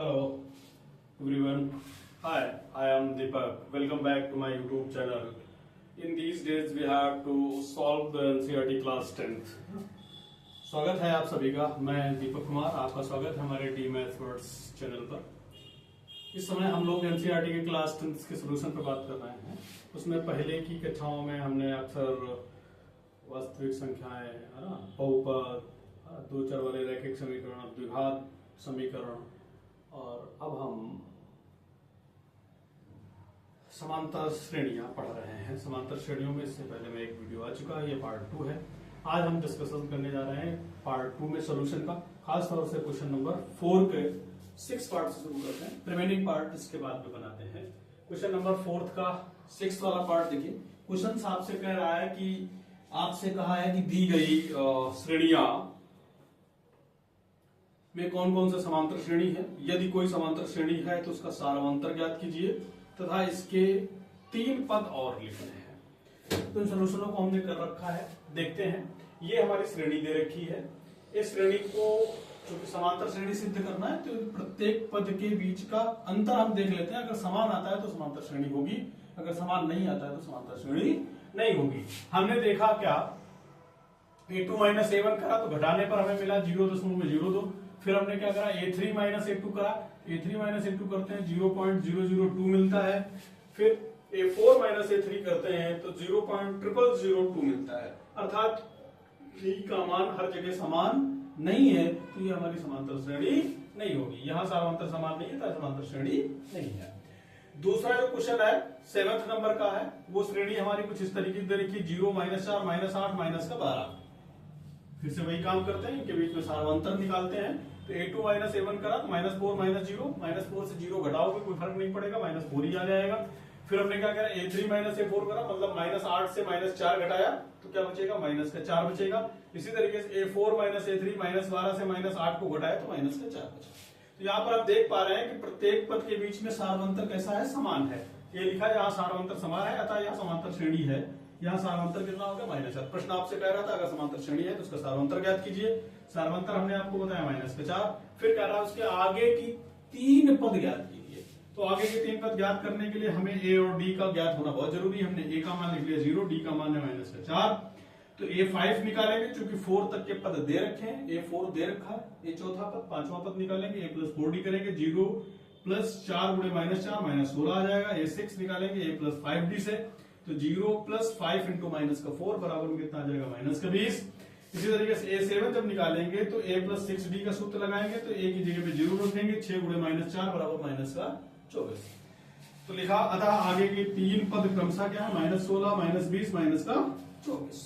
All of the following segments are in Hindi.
Hello everyone. Hi, I am Deepak. Welcome back to my YouTube channel. In these days we have to solve the NCERT class 10th. स्वागत है आप सभी का। मैं दीपक कुमार, आपका स्वागत है हमारे टी मैथ्स वर्ड्स चैनल पर। इस समय हम लोग NCERT के क्लास 10th के सोल्यूशन पर बात कर रहे हैं। उसमें पहले की कक्षाओं में हमने अक्सर वास्तविक संख्याएं, है ना, बहुपद, दो चर वाले रैखिक समीकरण, द्विघात समीकरण, और अब हम समांतर श्रेणियां पढ़ रहे हैं। समांतर श्रेणियों में इससे पहले में एक वीडियो आ चुका है, ये पार्ट 2 है। आज हम डिस्कशन करने जा रहे हैं पार्ट 2 में सोल्यूशन का, खास तौर से क्वेश्चन नंबर 4 के 6 पार्ट से शुरू करते हैं, रिमेनिंग पार्ट इसके बाद में बनाते हैं। क्वेश्चन नंबर 4 का 6 वाला पार्ट देखिए। क्वेश्चन आपसे कह रहा है कि आपसे कहा है कि दी गई श्रेणियां में कौन कौन सा समांतर श्रेणी है। यदि कोई समांतर श्रेणी है तो उसका सारवंतर ज्ञात कीजिए तथा इसके 3 पद और लिखने हैं। तो इन सोल्यूशनों को हमने कर रखा है, देखते हैं। ये हमारी श्रेणी दे रखी है। इस श्रेणी को चूंकि समांतर श्रेणी सिद्ध करना है तो प्रत्येक पद के बीच का अंतर हम देख लेते हैं। अगर समान आता है तो समांतर श्रेणी होगी, अगर समान नहीं आता है तो समांतर श्रेणी नहीं होगी। हमने देखा क्या, a2 माइनस a1 करा तो घटाने पर हमें मिला 0.02। फिर हमने क्या करा, a3 माइनस a2 करा, a3 माइनस a2 करते हैं 0.002 मिलता है। फिर a4 माइनस a3 करते हैं तो 0.0002 मिलता है। अर्थात d का मान हर जगह समान नहीं है, तो ये हमारी समांतर श्रेणी नहीं होगी। यहाँ सारवंतर समान नहीं है तो समांतर श्रेणी नहीं है। दूसरा जो क्वेश्चन है 7th नंबर का है, वो श्रेणी हमारी कुछ इस तरीके से देखिए, 0 -4 -8 -12। फिर से वही काम करते हैं, इनके बीच में सारवंतर निकालते हैं। तो a2 माइनस a1 करा तो -4 -0, -4 से 0 घटाओगे कोई फर्क नहीं पड़ेगा, -4 ही आ जाएगा। फिर हमने क्या करा, a3 माइनस a4 करा, मतलब -8 से -4 घटाया तो क्या बचेगा, -4 बचेगा। इसी तरीके से a4 माइनस a3 -12 से -8 को घटाया तो -4 बचा। तो यहाँ पर आप देख पा रहे हैं कि प्रत्येक पद के बीच में सारवंतर कैसा है, समान है। ये लिखा है यहाँ सारवंतर समान है, अतः यहाँ समांतर श्रेणी है। यहाँ सारवंतर कितना हो गया, -4। प्रश्न आपसे कह रहा था अगर समांतर श्रेणी है तो उसका सारवंतर ज्ञात कीजिए। सारवंतर हमने आपको बताया -4। फिर कह रहा है उसके आगे की 3 पद ज्ञात कीजिए। तो आगे के 3 पद ज्ञात करने के लिए हमें a और d का ज्ञात होना बहुत जरूरी है। हमने a का मान लिख लिया 0, d का मान है -4। तो a5 निकालेंगे, चूंकि 4 तक के पद दे रखे हैं, a4 दे रखा है, ये चौथा पद, 5वां पद निकालेंगे, a + 4d करेंगे, 0 + 4 × -4 -16 आ जाएगा। a6 निकालेंगे a + 5d से, तो 0 + 5 × -4 बराबर में कितना आ जाएगा, -20। इसी तरीके से a7 जब निकालेंगे तो a + 6d का सूत्र लगाएंगे, तो a की जगह पे 0 रखेंगे, 6 × -4 बराबर -24। तो लिखा, अतः आगे के 3 पद क्रमशः क्या है, -16 -20 -24।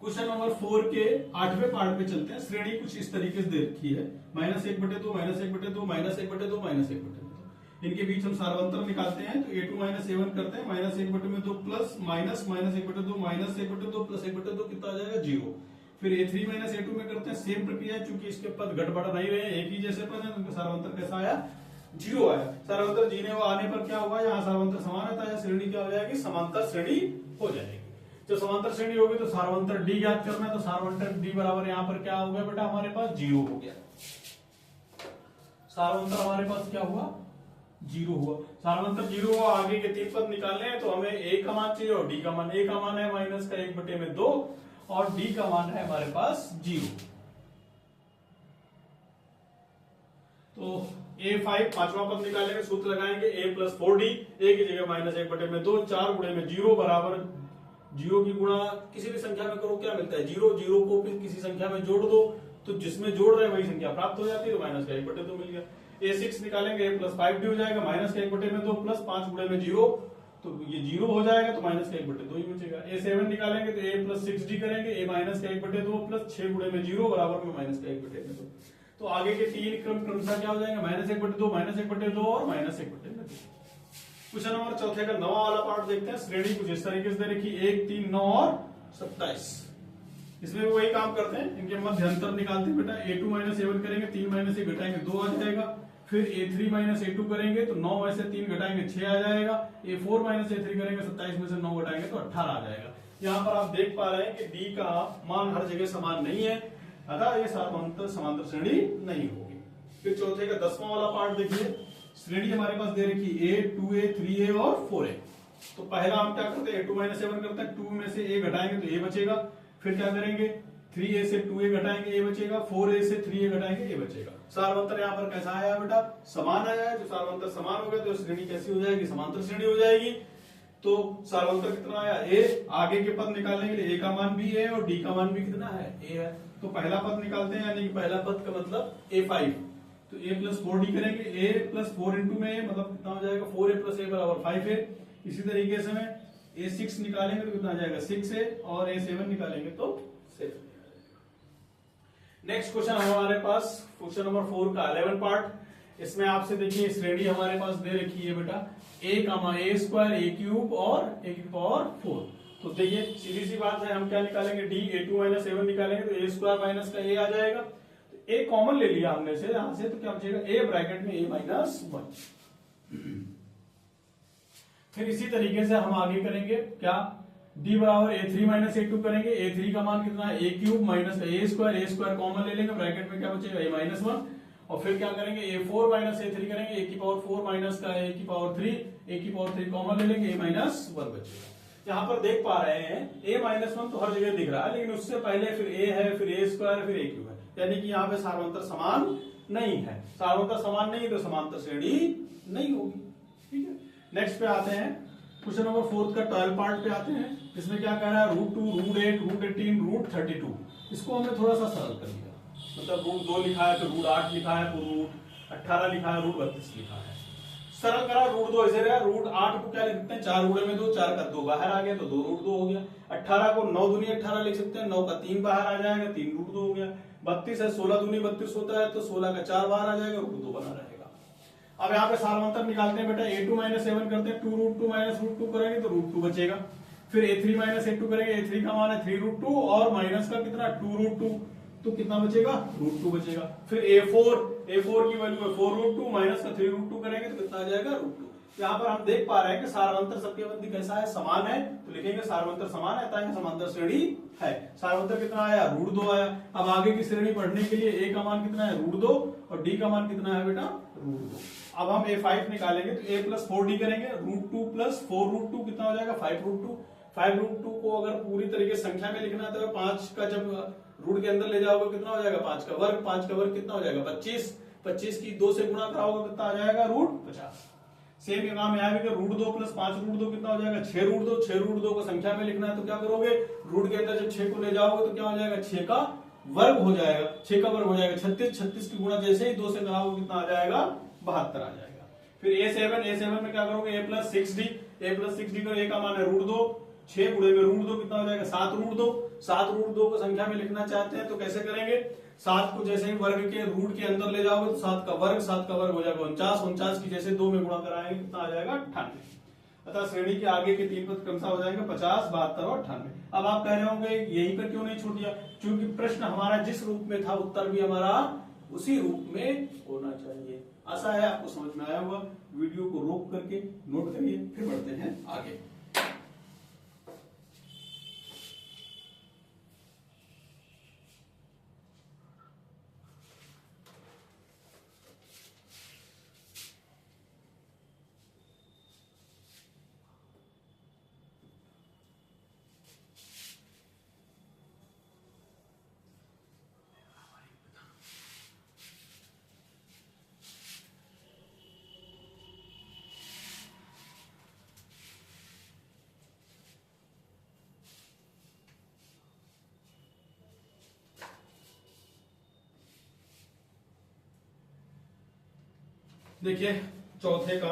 क्वेश्चन नंबर 4 के 8वें पार्ट पे चलते हैं। श्रेणी कुछ इस तरीके से दे रखी है, -1/2 -1/2 -1/2 -1/2। इनके बीच हम सारवंतर निकालते हैं। तो a2 माइनस a1 करते हैं, -1/2 प्लस माइनस -1/2 -1/2 प्लस 1/2 कितना आ जाएगा, 0। फिर a3 माइनस a2 में करते हैं, सेम प्रक्रिया, चूंकि इसके पद घट-बढ़ नहीं रहे, एक ही जैसे पद है, तो इनका सारवंतर कैसा आया, 0 आया। सारवंतर जीने आने पर क्या होगा, यहाँ सारवंतर समान आता है, श्रेणी क्या हो जाएगी, समांतर श्रेणी हो जाएगी। जब समांतर श्रेणी होगी तो सारवंतर d ज्ञात करना है। तो सारवंतर d बराबर यहाँ पर क्या हो गया बेटा, हमारे पास 0 हो गया। सारवंतर हमारे पास क्या हुआ, 0 हुआ। सारवंतर 0 हुआ, आगे के 3 पद निकालने हैं, तो हमें a का मान चाहिए और d का मान। a का मान है -1/2 और d का मान है हमारे पास 0। तो a5 5वां पद निकालेंगे, सूत्र लगाएंगे, a + 4d, a की जगह -1/2, 4 × 0 बराबर 0 की गुणा किसी भी संख्या में करो, क्या मिलता है, 0। 0 को फिर किसी संख्या में जोड़ दो, तो जिसमें जोड़ रहे वही संख्या प्राप्त हो जाती है, तो -1/2 मिल गया। a6 निकालेंगे, a + 5d हो जाएगा, -1/2 प्लस 5 × 0, तो ये 0 हो जाएगा, तो -1/2 ही बचेगा। a7 निकालेंगे तो a + 6d करेंगे, a -1/2 प्लस 6 × 0 बराबर में -1/2। तो आगे के 3 क्रमशः क्या हो जाएंगे, -1/2 -1/2 और -1/2। क्वेश्चन नंबर 4 का 9वां वाला पार्ट देखते हैं। श्रेणी कुछ इस तरीके से दे रखी, 1, 3, 9 और 27। इसमें भी वही काम करते हैं, इनके मध्य अंतर निकालते हैं बेटा। a2 माइनस a1 करेंगे, 3 माइनस 1 घटाएंगे 2 आ जाएगा। फिर a3 माइनस a2 करेंगे तो 9 में से 3 घटाएंगे 6 आ जाएगा। a4 माइनस a3 करेंगे, 27 में से 9 घटाएंगे तो 18 आ जाएगा। यहाँ पर आप देख पा रहे हैं कि d का मान हर जगह समान नहीं है, अतः ये समांतर श्रेणी नहीं होगी। फिर चौथे का 10वां वाला पार्ट देखिए, श्रेणी हमारे पास दे रखी a 2a 3a और 4a। तो पहला हम क्या करते हैं, a2 - a1 करते हैं, 2 में से a घटाएंगे तो a बचेगा। फिर क्या करेंगे, 3a से 2a घटाएंगे a बचेगा, 4a से 3a घटाएंगे a बचेगा। सारवंतर यहाँ पर कैसा आया बेटा, समान आया है। जो सारवंतर समान हो गया तो श्रेणी कैसी हो जाएगी, समांतर श्रेणी हो जाएगी। तो सारवंतर कितना आया, a। आगे के पद निकालने के लिए a का मान भी है और d का मान भी कितना है, a है। तो पहला पद निकालते हैं, यानी कि पहला पद का मतलब a5। तो a + 4d करेंगे, a + 4 × में a मतलब कितना हो जाएगा, 4a + a बराबर 5a। इसी तरीके से में a6 निकालेंगे तो कितना आ जाएगा 6a, और a7 निकालेंगे तो 7। नेक्स्ट क्वेश्चन हमारे पास क्वेश्चन नंबर 4 का 11 पार्ट। इसमें आपसे देखिए श्रेणी हमारे पास दे रखी है बेटा a, a², a³ और a⁴। तो देखिए सीधी सी बात है, हम क्या निकालेंगे, d a2 - a1 निकालेंगे तो a² - का a आ जाएगा। तो a कॉमन ले लिया हमने से यहां से, तो क्या बचेगा, a ब्रैकेट में a - 1। फिर इसी तरीके से हम आगे करेंगे क्या, d बराबर a3 - a2 करेंगे। a3 का मान कितना है, a³ माइनस a² कॉमन ले लेंगे, ब्रैकेट में क्या बचेगा, a - 1। और फिर क्या करेंगे, a4 - a3 करेंगे, a⁴ माइनस का a⁴ कॉमन ले लेंगे, a - 1 बचेगा। यहाँ पर देख पा रहे हैं a - 1 तो हर जगह दिख रहा है, लेकिन उससे पहले फिर a है, फिर a² है, फिर a³ है, यानी कि यहाँ पे सारवंतर समान नहीं है। सारवंतर समान नहीं तो समांतर श्रेणी नहीं होगी। ठीक है, नेक्स्ट पे आते हैं, क्वेश्चन नंबर 4 का 12 पार्ट पे आते हैं। इसमें क्या कह रहा है, √2, √8, √18, √32। इसको हमने थोड़ा सा सरल कर दिया, मतलब √2 लिखा है तो √8 लिखा है, तो √18 लिखा है, √32 लिखा है। सरल करा, √2 ऐसे रहा, √8 को क्या लिखते हैं, 4 गुणे में 2, 4 का 2 बाहर आ गया तो 2 √2 हो गया। 18 को 9 दूनी 18 लिख सकते हैं, 9 का 3 बाहर आ जाएगा, 3 √2 हो गया। 32 है, 16 दूनी 32 होता है, तो 16 का 4 बाहर आ जाएगा, √2 बना रहेगा। अब यहाँ पे सारवंतर निकालते हैं बेटा, a2 - a1 करते हैं, 2 √2 - √2 करेंगे तो √2 बचेगा। फिर a3 - a2 करेंगे, a3 का मान है 3 √2 और माइनस का कितना 2 √2, तो कितना बचेगा, √2 बचेगा। फिर a4 की वैल्यू है 4 √2 माइनस का 3 √2 करेंगे तो कितना आ जाएगा, √2। यहाँ पर हम देख पा रहे हैं कि सारवंतर सबके मध्य कैसा है, समान है, तो लिखेंगे सारवंतर समान है, ताकि समांतर श्रेणी है। सारवंतर कितना आया, √2 आया। अब आगे की श्रेणी पढ़ने के लिए a का मान कितना है, √2 और d का मान कितना है बेटा, √2। अब हम a5 निकालेंगे तो a + 4d करेंगे, √2 + 4 √2 कितना हो जाएगा, 5 √2। 5 √2 को अगर पूरी तरीके संख्या में लिखना है तो 5 का जब रूट के अंदर ले जाओगे कितना हो जाएगा, 5 का वर्ग। 5 का वर्ग कितना हो जाएगा, 25। 25 की 2 से गुणा कराओगे कितना आ जाएगा, √50। सेम काम यहाँ भी, √2 + 5 √2 कितना हो जाएगा, 6 √2। 6 √2 को संख्या में लिखना है तो क्या करोगे, रूट के अंदर जब 6 को ले जाओगे तो क्या हो जाएगा, 6 का वर्ग हो जाएगा। 6 का वर्ग हो जाएगा 36। 36 की गुणा जैसे ही 2 से कराओगे कितना आ जाएगा, 72 आ जाएगा। फिर a7 में क्या करोगे, a + 6d का a का मान है √2, 6 गुणे में √2 कितना हो जाएगा, 7 √2। 7 √2 को संख्या में लिखना चाहते हैं तो कैसे करेंगे, 7 को जैसे ही वर्ग के रूट के अंदर ले जाओगे तो 7 का वर्ग हो जाएगा 49। 49 की जैसे 2 में गुणा कराएंगे कितना आ जाएगा, 98। अतः श्रेणी के आगे के 3 पद क्रमशः हो जाएंगे 50, 72 और 98। अब आप कह रहे होंगे यहीं पर क्यों नहीं छूट दिया, क्योंकि प्रश्न हमारा जिस रूप में था उत्तर भी हमारा उसी रूप में होना चाहिए। आशा है आपको समझ में आया होगा। वीडियो को रोक करके नोट करिए, फिर बढ़ते हैं आगे। देखिए चौथे का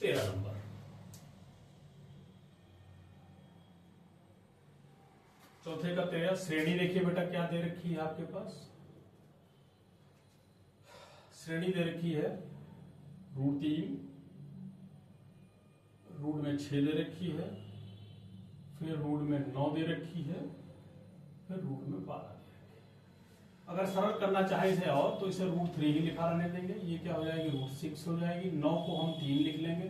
13 नंबर, चौथे का 13 श्रेणी देखिए बेटा क्या दे रखी है आपके पास, श्रेणी दे रखी है √3, रूट में 6 दे रखी है, फिर रूट में 9 दे रखी है, फिर रूट में 12 दे रखी है। अगर सरल करना चाहे इसे और तो इसे √3 ही लिखा रहने देंगे, ये क्या हो जाएगी, √6 हो जाएगी। 9 को हम 3 लिख लेंगे,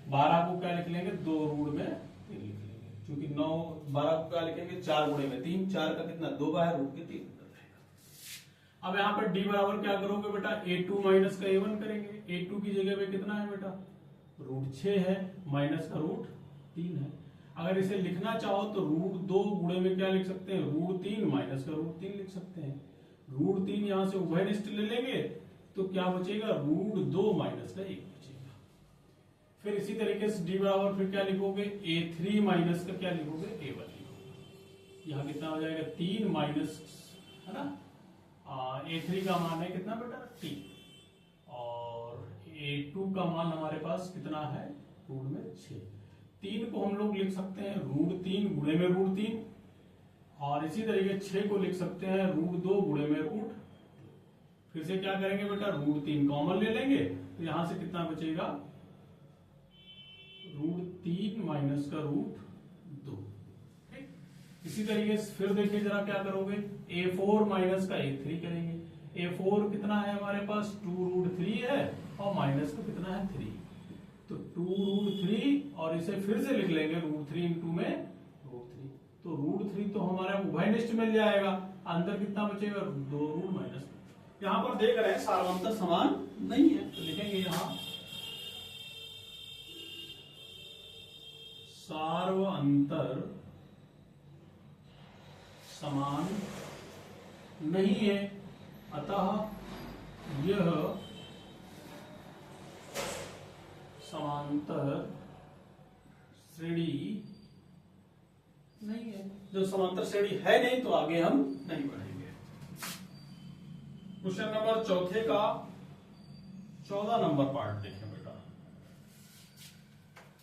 12 को क्या लिख लेंगे, 2 रूट में 3 लिख लेंगे, क्योंकि 12 को क्या लिखेंगे, 4 गुणे में 3, 4 का कितना 2 बाहर, रूट के 3 अंदर रहेगा। अब यहाँ पर d बराबर क्या करोगे बेटा, a2 माइनस का a1 करेंगे। a2 की जगह पे कितना है बेटा, √6 है, माइनस का √3 है। अगर इसे लिखना चाहो तो √2 गुणे में क्या लिख सकते हैं, √3 माइनस का √3 लिख सकते हैं। √3 यहाँ से उभयनिष्ठ ले लेंगे तो क्या बचेगा, √2 माइनस का 1 बचेगा। फिर इसी तरीके से d बराबर फिर क्या लिखोगे, a3 माइनस का क्या लिखोगे, a1 लिखोगे। यहाँ कितना हो जाएगा, 3 माइनस, है ना, a3 का मान है कितना बेटा, 3, और a2 का मान हमारे पास कितना है, रूट में 6। 3 को हम लोग लिख सकते हैं √3 गुणे में √3, और इसी तरीके 6 को लिख सकते हैं √2 गुणे में √। फिर से क्या करेंगे बेटा, √3 कॉमन ले लेंगे तो यहां से कितना बचेगा, √3 माइनस का √2। ठीक, इसी तरीके से फिर देखिए जरा क्या करोगे, a4 माइनस का a3 करेंगे। a4 कितना है हमारे पास, 2√3 है, और माइनस का कितना है, 3, तो 2√3, और इसे फिर से लिख लेंगे √3 इंटू में √3, तो √3 तो हमारा उभयनिष्ठ मिल जाएगा। अंदर कितना बचेगा, 2 माइनस। यहां पर देख रहे हैं सार्वंतर समान नहीं है, तो लिखेंगे यहां सार्वंतर समान नहीं है, अतः यह समांतर श्रेणी नहीं है। जो समांतर श्रेणी है नहीं तो आगे हम नहीं बढ़ेंगे। क्वेश्चन नंबर चौथे का 14 नंबर पार्ट देखें बेटा।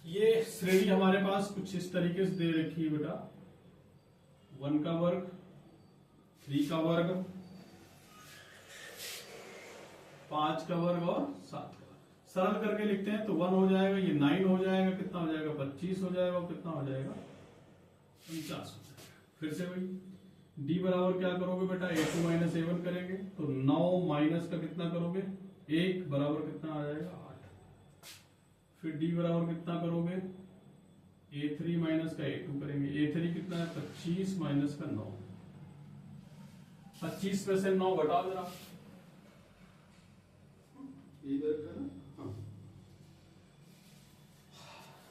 ये श्रेणी हमारे पास कुछ इस तरीके से दे रखी है बेटा, 1 का वर्ग, 3 का वर्ग, 5 का वर्ग और 7 का। सरल करके लिखते हैं तो 1 हो जाएगा, ये 9 हो जाएगा, कितना हो जाएगा, 25 हो जाएगा, और कितना हो जाएगा, 49 हो जाएगा। फिर से वही d बराबर क्या करोगे बेटा, a2 माइनस a1 करेंगे तो 9 माइनस का कितना करोगे, 1 बराबर कितना आ जाएगा, 8। फिर d बराबर कितना करोगे, a3 माइनस का a2 करेंगे। a3 कितना है, 25 माइनस का 9, 25 में से 9 घटाओ जरा, इधर का ना,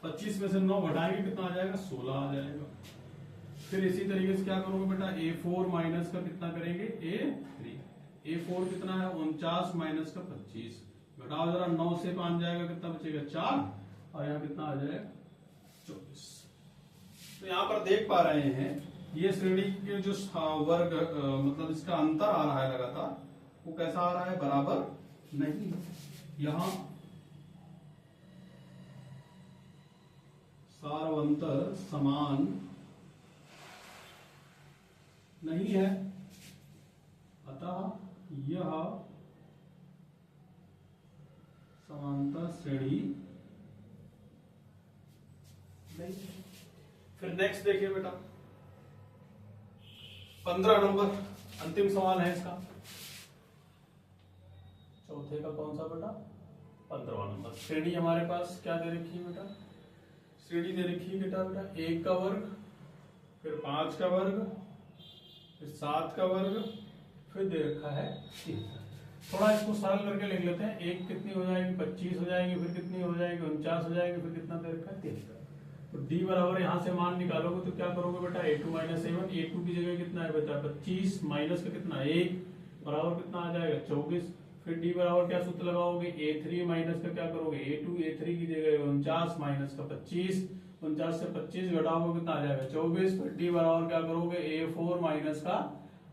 25 में से 9 घटाएंगे कितना आ जाएगा, 16 आ जाएगा। फिर इसी तरीके से क्या करोगे बेटा, a4 माइनस का कितना करेंगे, a3। a4 कितना है, 49 माइनस का 25, घटाओ जरा, 9 से 5 जाएगा, कितना बचेगा, 4, और यहाँ कितना आ जाएगा, 24। तो यहाँ पर देख पा रहे हैं ये श्रेणी के जो वर्ग मतलब इसका अंतर आ रहा है लगातार, वो कैसा आ रहा है, बराबर नहीं। यहां सार्वंतर समान नहीं है, अतः यह समांतर श्रेणी नहीं है। फिर नेक्स्ट देखिए बेटा, 15 नंबर अंतिम सवाल है इसका, चौथे का कौन सा बेटा, 15वां नंबर। श्रेणी हमारे पास क्या दे रखी है बेटा, श्रेणी दे रखी है बेटा 1 का वर्ग, फिर 5 का वर्ग, फिर 7 का वर्ग, फिर दे रखा है 3। थोड़ा इसको सरल करके लिख लेते हैं। 1 कितनी हो जाएगी, 25 हो जाएगी, फिर कितनी हो जाएगी, 49 हो जाएगी, फिर कितना दे रखा है, 3। तो d बराबर यहां से मान निकालोगे तो क्या करोगे बेटा, a2 माइनस a1, a2 की जगह कितना है बेटा, 25 माइनस का कितना, 1 बराबर कितना आ जाएगा, 24। फिर d बराबर क्या सूत्र लगाओगे, a3 माइनस का क्या करोगे, a2, a3 की जगह 49 माइनस का 25, 49 से 25 घटाओगे कितना आ जाएगा, 24। फिर d बराबर क्या करोगे, a4 माइनस का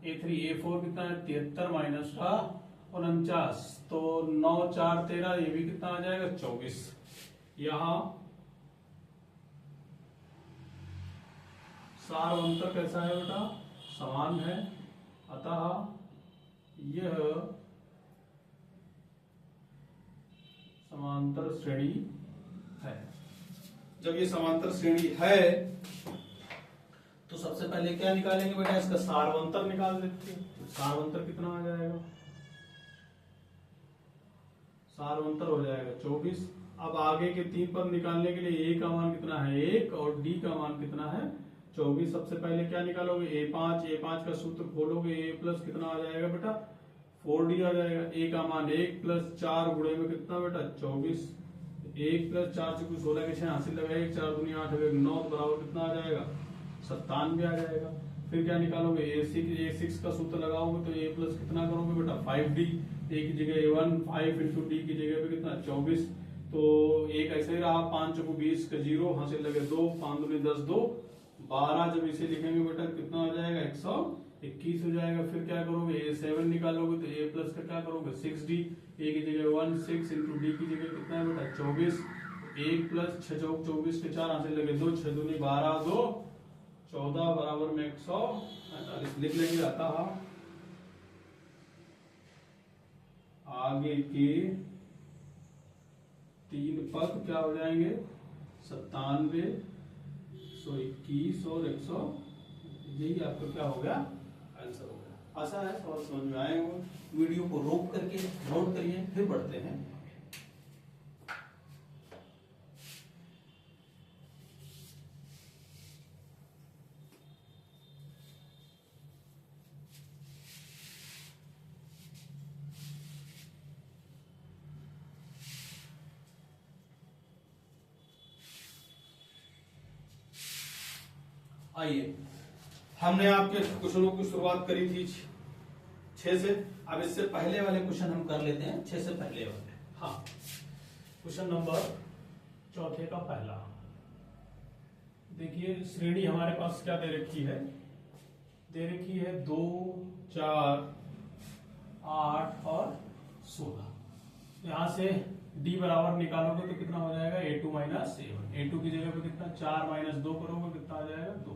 a3, a4 कितना है, 73 माइनस का 49, तो 9 4 13, ये भी कितना आ जाएगा, 24। यहाँ सार्वंतर कैसा है बेटा, समान है, अतः यह समांतर श्रेणी है। जब ये समांतर श्रेणी है तो सबसे पहले क्या निकालेंगे बेटा, इसका सार्वंतर निकाल देते हैं। सार्वंतर कितना आ जाएगा, सार्वंतर हो जाएगा 24। अब आगे के 3 पद निकालने के लिए a का मान कितना है, 1, और d का मान कितना है, 24। सबसे पहले क्या निकालोगे, a5 का सूत्र खोलोगे, a प्लस कितना आ जाएगा बेटा, 4d आ जाएगा। a का मान 1 प्लस 4 गुणे में कितना बेटा 24, 1 प्लस 4 से कुछ 16 के 6 हासिल लगाएगा, 4 दूनी 8 हो 9 तो बराबर कितना आ जाएगा 97 आ जाएगा। फिर क्या निकालोगे a6 का सूत्र लगाओगे तो a प्लस कितना करोगे बेटा 5d, a की जगह 1 5 इंटू d की जगह पे कितना 24, तो एक ऐसे ही रहा 5 चौको 20 का 0 हासिल लगे 2 5 दूनी 10 2 12, जब इसे लिखेंगे बेटा कितना हो जाएगा 121 हो जाएगा। फिर क्या करोगे a7 निकालोगे तो a प्लस का क्या करोगे 6d, a की जगह 1 6 इंटू d की जगह कितना है बेटा 24, 1 प्लस 6 चौक 24 के 4 हासिल लगे 2 6 दूनी 12 2 14 बराबर में 148 लिख लेंगे। अतः आगे के 3 पद क्या हो जाएंगे 97 121 और 100, यही आपका क्या हो गया आंसर हो गया। आशा है सवाल समझ में आए होंगे। वीडियो को रोक करके नोट करिए, फिर बढ़ते हैं। आइए, हमने आपके क्वेश्चनों की शुरुआत करी थी 6 से। अब इससे पहले वाले क्वेश्चन हम कर लेते हैं, 6 से पहले वाले। हाँ, क्वेश्चन नंबर चौथे का पहला देखिए, श्रेणी हमारे पास क्या दे रखी है, दे रखी है 2 4 8 और 16। यहां से d बराबर निकालोगे तो कितना हो जाएगा a2 माइनस a1, a2 की जगह पे कितना 4 माइनस 2 करोगे कितना आ जाएगा 2।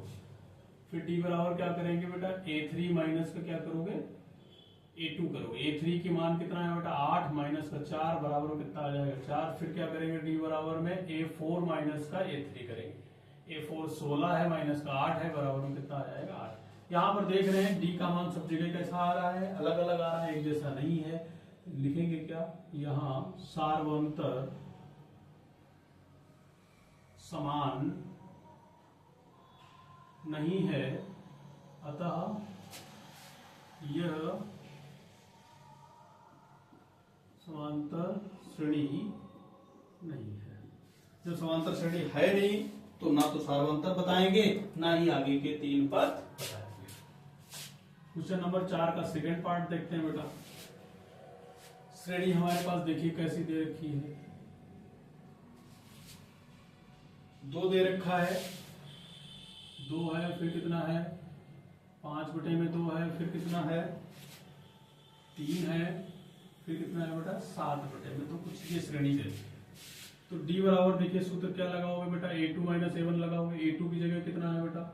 फिर d बराबर क्या करेंगे बेटा a3 माइनस का क्या करोगे a2 करोगे, a3 की मान कितना है बेटा 8 माइनस का 4 बराबर कितना आ जाएगा 4। फिर क्या करेंगे d बराबर में a4 माइनस का a3 करेंगे, a4 16 है माइनस का 8 है बराबर में कितना आ जाएगा 8। यहाँ पर देख रहे हैं d का मान सब जगह कैसा आ रहा है, अलग अलग आ रहा है, एक जैसा नहीं है। लिखेंगे क्या, यहाँ सार्वंतर समान नहीं है, अतः यह समांतर श्रेणी नहीं है। जब समांतर श्रेणी है नहीं तो ना तो सार्वंतर बताएंगे ना ही आगे के 3 पद बताएंगे। क्वेश्चन नंबर 4 का सेकंड पार्ट देखते हैं बेटा। श्रेणी हमारे पास देखिए कैसी दे रखी है, 2 दे रखा है, 2 है, फिर कितना है 5 बटे में 2 है, फिर कितना है 3 है, फिर कितना है बेटा 7 बटे में 2, कुछ ये श्रेणी दे रखी है। तो d बराबर देखिए सूत्र क्या लगाओगे बेटा a2 माइनस a1 लगाओगे, a2 की जगह कितना है बेटा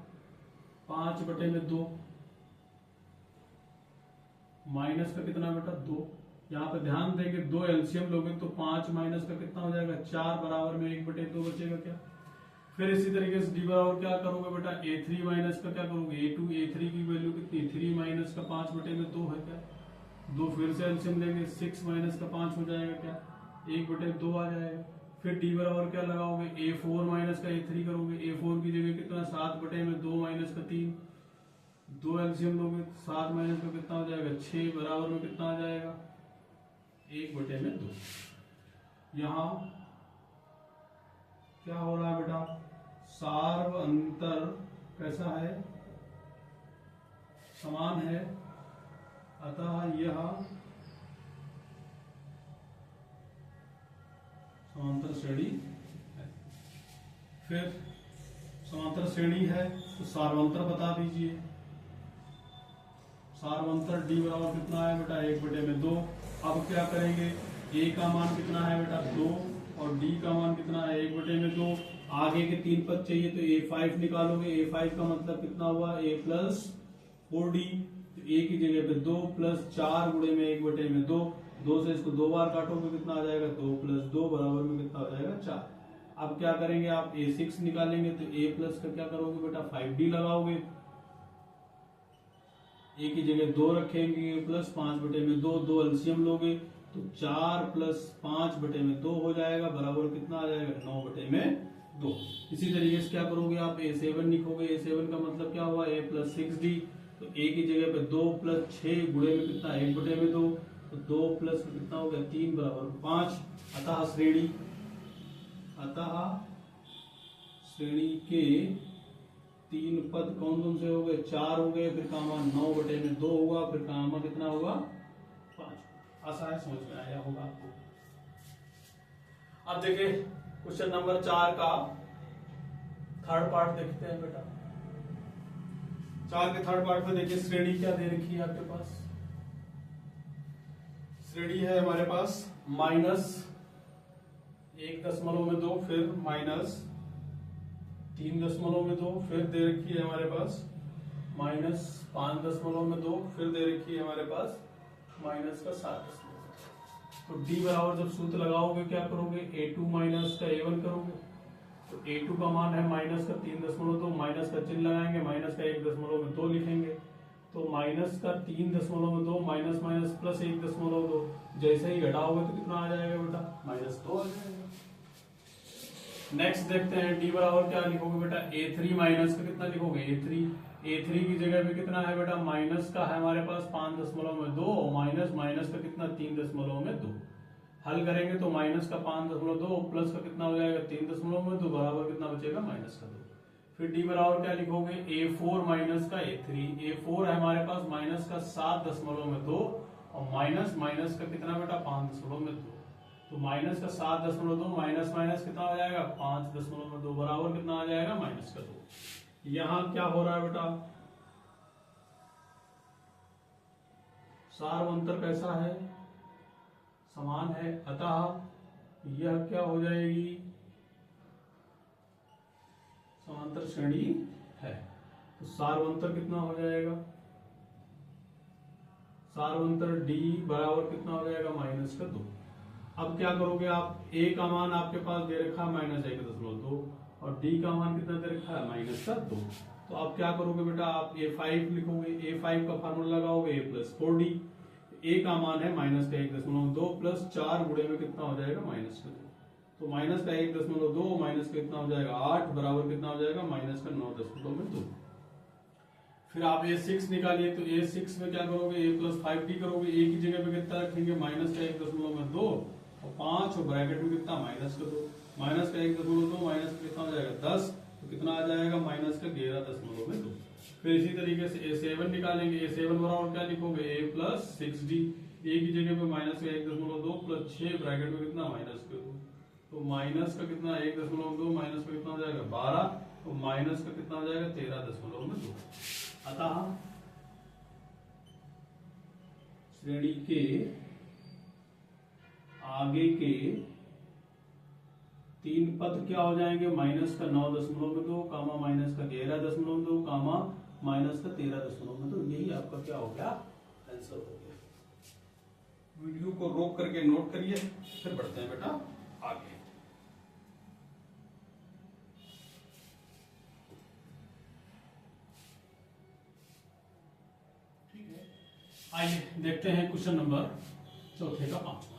5 बटे में 2 माइनस का कितना बेटा 2। यहाँ पे ध्यान देंगे 2 एलसीएम लोगे तो 5 माइनस का कितना हो जाएगा 4 बराबर में 1 बटे 2 बचेगा क्या। फिर इसी तरीके से डी बराबर क्या करोगे बेटा a3 माइनस का क्या करोगे a2, a3 की वैल्यू कितनी 3 माइनस का 5 बटे में 2 है क्या, 2 फिर से एलसीएम लेंगे 6 माइनस का 5 हो जाएगा क्या 1 बटे 2 आ जाएगा। फिर डी बराबर क्या लगाओगे a4 माइनस का a3 करोगे, a4 की जगह कितना 7 बटे में 2 माइनस का 3, 2 एलसीएम लोगे 7 माइनस का कितना हो जाएगा 6 बराबर में कितना आ जाएगा 1 बटे में 2। यहां क्या हो रहा है बेटा सार्वंतर कैसा है समान है, अतः यह समांतर श्रेणी है। फिर समांतर श्रेणी है तो सार्वंतर बता दीजिए। सार्वंतर d बराबर कितना है बेटा 1 बटे में 2। अब क्या करेंगे a का मान कितना है बेटा 2 और d का मान कितना है 1 बटे में 2। आगे के 3 पद चाहिए तो a5 निकालोगे, a5 का मतलब कितना हुआ a प्लस 4d, तो a की जगह पे 2 प्लस 4 गुणे में 1 बटे में 2, 2 से इसको 2 बार काटोगे कितना आ जाएगा 2 प्लस 2 बराबर में कितना हो जाएगा 4। अब क्या करेंगे आप a6 निकालेंगे तो a प्लस का क्या करोगे बेटा 5d लगाओगे, a की जगह 2 रखेंगे प्लस 5 बटे में 2, 2 एलसीएम लोगे तो 4 प्लस 5 बटे में 2 हो जाएगा बराबर कितना आ जाएगा 9 बटे में 2। इसी तरीके से क्या करोगे आप a7 लिखोगे, a7 का मतलब क्या हुआ a प्लस 6d, तो ए की जगह पे 2 प्लस 6 गुणे में कितना 1/2, तो 2 प्लस कितना हो गया 3 बराबर 5। अतः श्रेणी के 3 पद कौन कौन से हो गए, 4 हो गए, फिर कामा 9/2 होगा, फिर कामा कितना होगा 5। आसान है, समझ में आया होगा आपको। अब देखिए क्वेश्चन नंबर 4 का थर्ड पार्ट देखते हैं बेटा। 4 के थर्ड पार्ट में देखिए श्रेणी क्या दे रखी है आपके पास। श्रेणी है हमारे पास -1.2, फिर -3.2, फिर दे रखी है हमारे पास -5.2, फिर दे रखी है हमारे पास -7.2। तो D बराबर जब सूत्र लगाओगे क्या करोगे, A2 माइनस का A1 करोगे। तो A2 का मान है -3.2, माइनस का चिन्ह लगाएंगे, माइनस का 1.2 लिखेंगे। तो -3.2 माइनस माइनस प्लस 1.2, जैसे ही घटाओगे तो कितना आ जाएगा बेटा, -2 आ जाएगा। नेक्स्ट देखते हैं D बराबर क्या लिखोगे बेटा, A3 माइनस का कितना लिखोगे, A3 की जगह पे कितना है बेटा, माइनस का है हमारे पास 5.2, माइनस माइनस का कितना 3.2। हल करेंगे तो माइनस का 5.2 प्लस का कितना हो जाएगा 3.2 बराबर कितना बचेगा -2। फिर D बराबर क्या लिखोगे, A4 माइनस का A4 है हमारे पास माइनस का 7.2 और माइनस माइनस का कितना बेटा 5.2। तो माइनस का 7.2 माइनस माइनस कितना हो जाएगा 5.2 बराबर कितना आ जाएगा -2। यहां क्या हो रहा है बेटा, सारवंतर कैसा है, समान है, अतः यह क्या हो जाएगी, समांतर श्रेणी है। तो सारवंतर कितना हो जाएगा, सारवंतर D बराबर कितना हो जाएगा -2। अब क्या करोगे आप, A का मान आपके पास दे रखा है -1.2 और D का मान कितना दे रखा है -2। तो आप क्या करोगे बेटा, आप A5 लिखोगे, A5 का फार्मूला लगाओगे A + 4D। A का मान है -1.2 प्लस 4 गुणे में कितना हो जाएगा -2। तो -1.2 माइनस का कितना हो जाएगा 8 बराबर कितना हो जाएगा -9.2। फिर आप A6 निकालिए, तो A6 में क्या करोगे, A + 5D करोगे। A की जगह पे कितना रखेंगे -1.2 और 5 और ब्रैकेट में कितना -2, -1.2 माइनस कितना हो जाएगा 10, तो कितना आ जाएगा -11.2। फिर इसी तरीके से A7 निकालेंगे। A7 बराबर क्या लिखोगे, A + 6D। A की जगह पे -1.2 प्लस 6 ब्रैकेट में कितना -2, तो माइनस का कितना 1.2 माइनस का कितना हो जाएगा 12, तो माइनस का कितना हो जाएगा 13.2। अतः श्रेणी के आगे के 3 पद क्या हो जाएंगे, -9.2 कामा -11.2 कामा -13.2। यही आपका क्या हो गया, आंसर हो गया। वीडियो को रोक करके नोट करिए, फिर बढ़ते हैं बेटा आगे। ठीक है, आइए देखते हैं क्वेश्चन नंबर 4 का 5वां।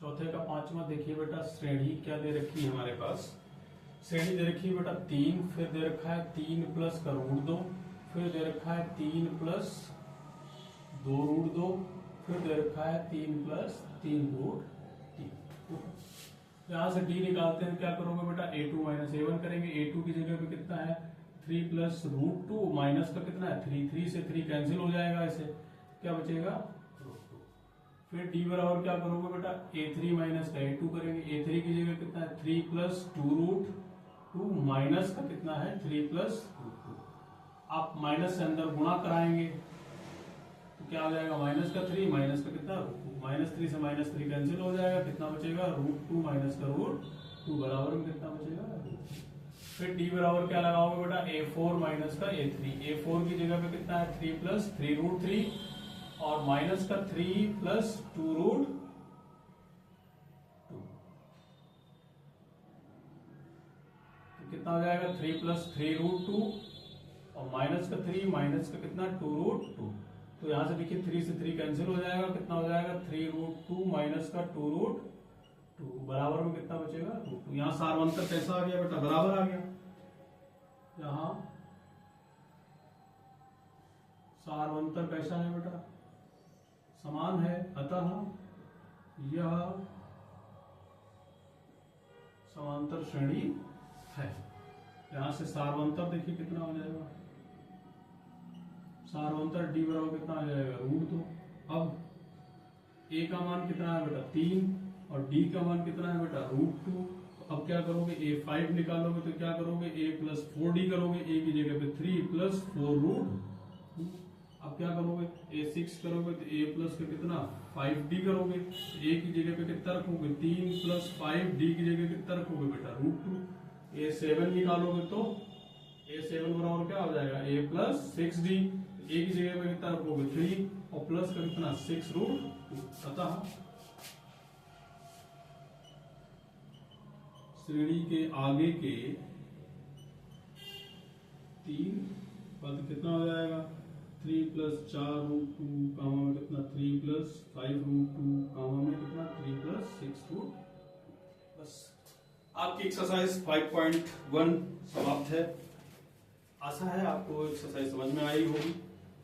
चौथे का 5वां देखिए बेटा, श्रेणी क्या दे रखी है हमारे पास, श्रेणी दे रखी है बेटा 3, फिर दे रखा है 3 प्लस का √2, फिर दे रखा है 3 प्लस 2 √2, फिर दे रखा है 3 प्लस 3 √3। यहां से D निकालते हैं, क्या करोगे बेटा, A2 माइनस A1 करेंगे। A2 की जगह पे कितना है 3 प्लस √2 माइनस का कितना है 3, 3 से 3 कैंसिल हो जाएगा, ऐसे क्या बचेगा √2। फिर D बराबर क्या करोगे बेटा, A3 माइनस का A2 करेंगे। A3 की जगह कितना है 3 प्लस 2 √2 माइनस का कितना है 3 प्लस √2। आप माइनस से अंदर गुणा कराएंगे तो क्या आ जाएगा -3 माइनस का कितना -3 से -3 कैंसिल हो जाएगा, कितना बचेगा √2 माइनस का √2 बराबर में कितना बचेगा। फिर D बराबर क्या लगाओगे बेटा, A4 माइनस का A3। A4 की जगह पे कितना है 3 प्लस 3 √3 और माइनस का 3 प्लस 2 √2, तो कितना हो जाएगा 3 प्लस 3 √2 और माइनस का 3 माइनस का कितना 2 √2। तो यहां से देखिए 3 से 3 कैंसिल हो जाएगा, कितना हो जाएगा 3√2 माइनस का 2√2 बराबर में कितना बचेगा √2। यहाँ सारवंतर कैसा आ गया बेटा, बराबर आ गया। यहाँ सारवंतर कैसा है बेटा, समान है, अतः यह समांतर श्रेणी है। यहां से सारवंतर देखिए कितना हो जाएगा, सारवंतर d बराबर कितना आ जाएगा √2। अब a का मान कितना है बेटा 3 और d का मान कितना है बेटा √2। तो अब क्या करोगे, a5 निकालोगे तो क्या करोगे, a + 4d करोगे, a की जगह पे 3 + 4√2। अब क्या करोगे, a6 करोगे तो a प्लस का कितना 5d करोगे, a की जगह पे कितना रखोगे 3 + 5d की जगह कितना रखोगे बेटा √2। a7 निकालोगे तो a7 बराबर क्या हो जाएगा a + 6d, a की जगह पे कितना रखोगे 3 और प्लस का कितना 6√2। अतः श्रेणी के आगे के 3 पद कितना हो जाएगा 3 + 4√2 कामा में कितना 3 + 5√2 कामा में कितना 3 + 6√2। बस आपकी एक्सरसाइज 5.1 समाप्त है। आशा है आपको एक्सरसाइज समझ में आई होगी।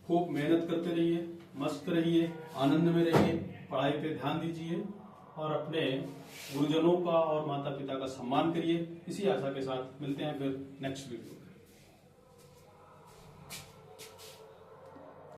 खूब मेहनत करते रहिए, मस्त रहिए, आनंद में रहिए, पढ़ाई पे ध्यान दीजिए और अपने गुरुजनों का और माता पिता का सम्मान करिए। इसी आशा के साथ मिलते हैं फिर नेक्स्ट वीडियो।